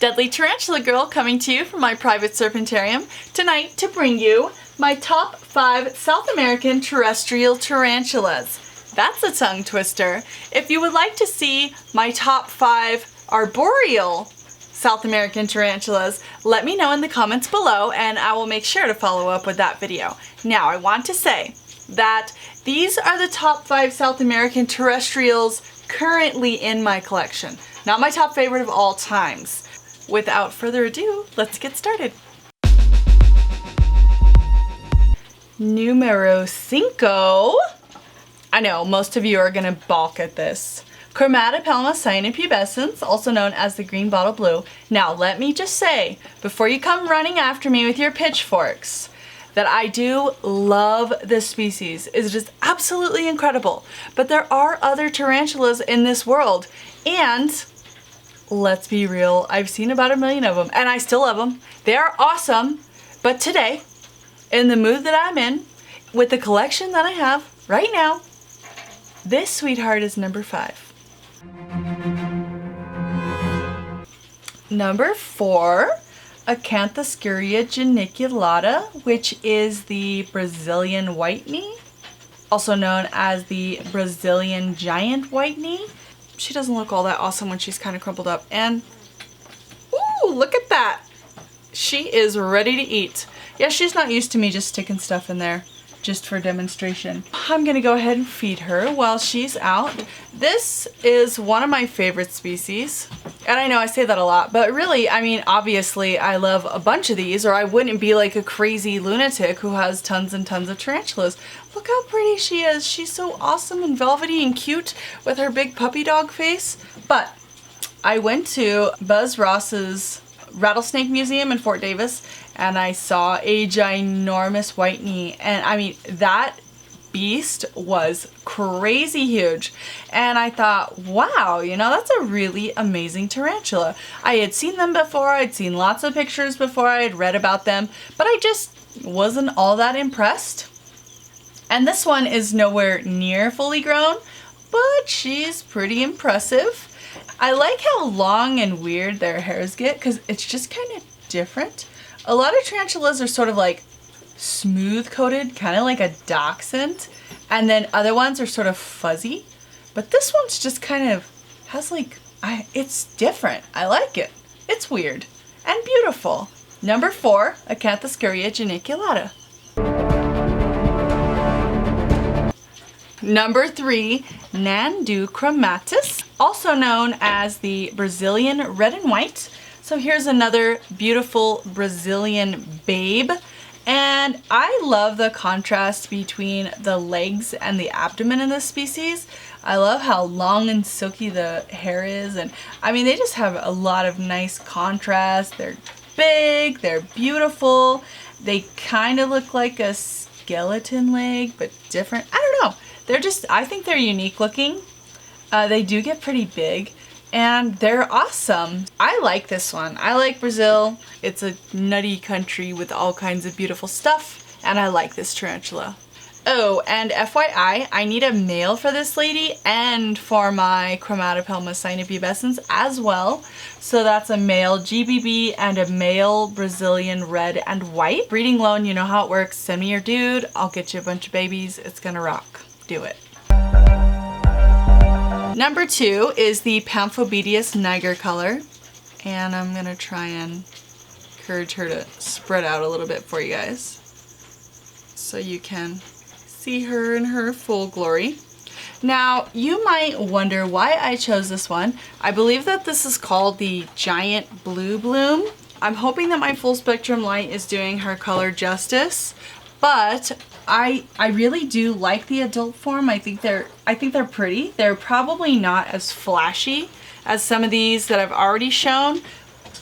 Deadly Tarantula Girl coming to you from my private serpentarium tonight to bring you my top 5 South American terrestrial tarantulas. That's a tongue twister. If you would like to see my top 5 arboreal South American tarantulas, let me know in the comments below and I will make sure to follow up with that video. Now, I want to say that these are the top 5 South American terrestrials currently in my collection. Not my top favorite of all times. Without further ado, let's get started. Numero 5. I know, most of you are gonna balk at this. Chromatopelma cyanopubescens, also known as the green bottle blue. Now, let me just say, before you come running after me with your pitchforks, that I do love this species. It's just absolutely incredible. But there are other tarantulas in this world, and let's be real, I've seen about 1 million of them, and I still love them. They are awesome, but today, in the mood that I'm in, with the collection that I have right now, this sweetheart is number 5. Number 4, Acanthoscurria geniculata, which is the Brazilian white-knee, also known as the Brazilian giant white-knee. She doesn't look all that awesome when she's kind of crumpled up. And, ooh, look at that. She is ready to eat. Yeah, she's not used to me just sticking stuff in there just for demonstration. I'm gonna go ahead and feed her while she's out. This is one of my favorite species. And I know I say that a lot, but really, I mean, obviously I love a bunch of these or I wouldn't be like a crazy lunatic who has tons and tons of tarantulas. Look how pretty she is. She's so awesome and velvety and cute with her big puppy dog face. But I went to Buzz Ross's Rattlesnake Museum in Fort Davis and I saw a ginormous white knee, and I mean, that beast was crazy huge. And I thought, wow, you know, that's a really amazing tarantula. I had seen them before, I'd seen lots of pictures before, I had read about them, but I just wasn't all that impressed. And this one is nowhere near fully grown, but she's pretty impressive. I like how long and weird their hairs get because it's just kind of different. A lot of tarantulas are sort of like smooth coated, kind of like a dachshund, and then other ones are sort of fuzzy, but this one's just kind of has like, it's different. I like it. It's weird and beautiful. Number 4, Acanthoscurria geniculata. Number 3, Nandu chromatus, also known as the Brazilian red and white. So here's another beautiful Brazilian babe. And I love the contrast between the legs and the abdomen in this species. I love how long and silky the hair is. And I mean, they just have a lot of nice contrast. They're big, they're beautiful. They kind of look like a skeleton leg, but different. I don't know. They're just, I think they're unique looking. They do get pretty big and they're awesome. I like this one. I like Brazil. It's a nutty country with all kinds of beautiful stuff, and I like this tarantula. Oh, and FYI, I need a male for this lady and for my Chromatopelma cyanopubescens as well. So that's a male GBB and a male Brazilian red and white. Breeding loan, you know how it works. Send me your dude. I'll get you a bunch of babies. It's gonna rock. Do it. Number 2 is the Pamphobedius niger color, and I'm gonna try and encourage her to spread out a little bit for you guys so you can see her in her full glory. Now, you might wonder why I chose this one. I believe that this is called the giant blue bloom. I'm hoping that my full spectrum light is doing her color justice, but I really do like the adult form. I think they're pretty. They're probably not as flashy as some of these that I've already shown,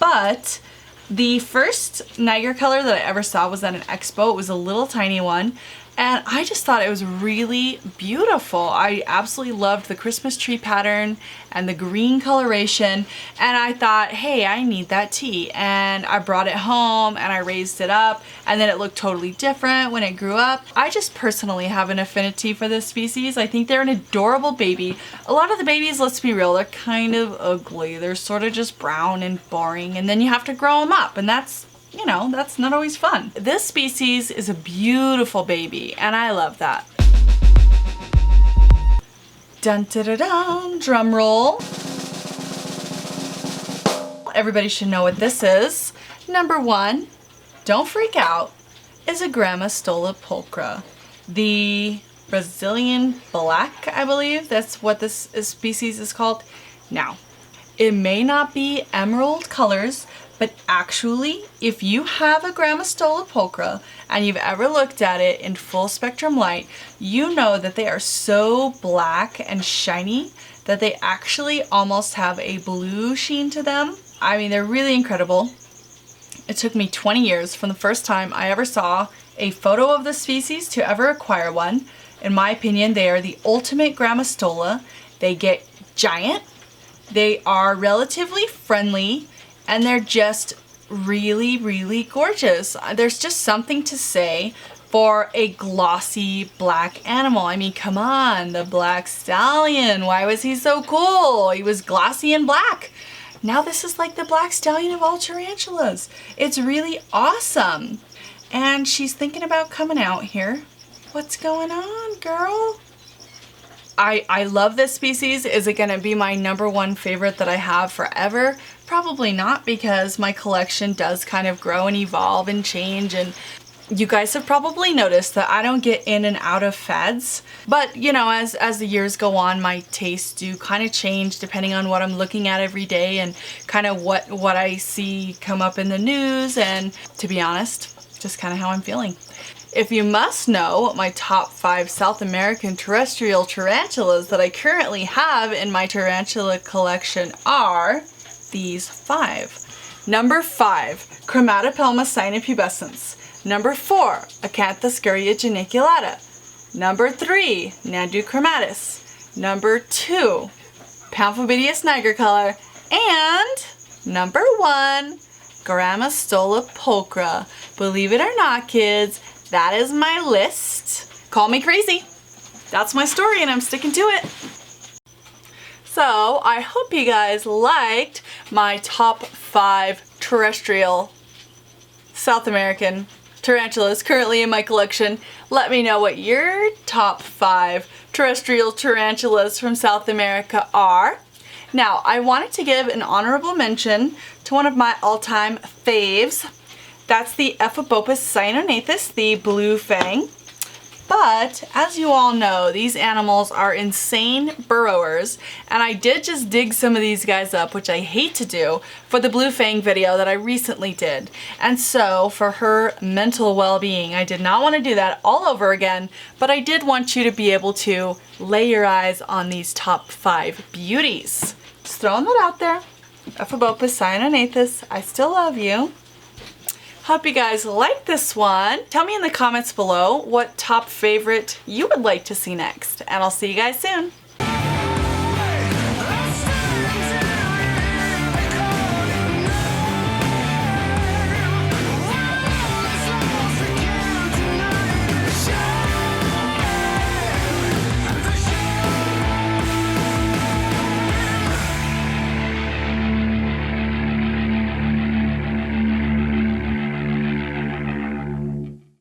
but the first Niger color that I ever saw was at an expo. It was a little tiny one, And I just thought it was really beautiful. I absolutely loved the Christmas tree pattern and the green coloration. And I thought, hey, I need that tea. And I brought it home and I raised it up, and then it looked totally different when it grew up. I just personally have an affinity for this species. I think they're an adorable baby. A lot of the babies, let's be real, they're kind of ugly. They're sort of just brown and boring, and then you have to grow them up, and that's, you know, that's not always fun. This species is a beautiful baby, and I love that. Dun da da dun, drum roll. Everybody should know what this is. Number one, don't freak out, is a Grammostola pulchra. The Brazilian black, I believe, that's what this species is called. Now, it may not be emerald colors, but actually, if you have a Grammostola pulchra and you've ever looked at it in full spectrum light, you know that they are so black and shiny that they actually almost have a blue sheen to them. I mean, they're really incredible. It took me 20 years from the first time I ever saw a photo of the species to ever acquire one. In my opinion, they are the ultimate Grammostola. They get giant, they are relatively friendly, and they're just really, really gorgeous. There's just something to say for a glossy black animal. I mean, come on, the black stallion. Why was he so cool? He was glossy and black. Now this is like the black stallion of all tarantulas. It's really awesome. And she's thinking about coming out here. What's going on, girl? I love this species. Is it gonna be my number one favorite that I have forever? Probably not, because my collection does kind of grow and evolve and change, and you guys have probably noticed that I don't get in and out of fads. But you know, as the years go on, my tastes do kind of change depending on what I'm looking at every day and kind of what I see come up in the news, and to be honest, just kind of how I'm feeling. If you must know what my top 5 South American terrestrial tarantulas that I currently have in my tarantula collection are these 5. Number 5, Chromatopelma cynopubescens. Number 4, Acanthoscurria geniculata. Number 3, Nanduchromatis. Number 2, Pamphobidius nigercolor. And number 1, Grammostola pulchra. Believe it or not, kids, that is my list. Call me crazy. That's my story and I'm sticking to it. So I hope you guys liked my top 5 terrestrial South American tarantulas currently in my collection. Let me know what your top 5 terrestrial tarantulas from South America are. Now, I wanted to give an honorable mention to one of my all-time faves. That's the Ephiopus cyanonathus, the blue fang. But as you all know, these animals are insane burrowers, and I did just dig some of these guys up, which I hate to do, for the blue fang video that I recently did. And so for her mental well-being, I did not want to do that all over again, but I did want you to be able to lay your eyes on these top 5 beauties. Just throwing that out there. Ephiopus cyanonathus, I still love you. Hope you guys like this one. Tell me in the comments below what top favorite you would like to see next, and I'll see you guys soon.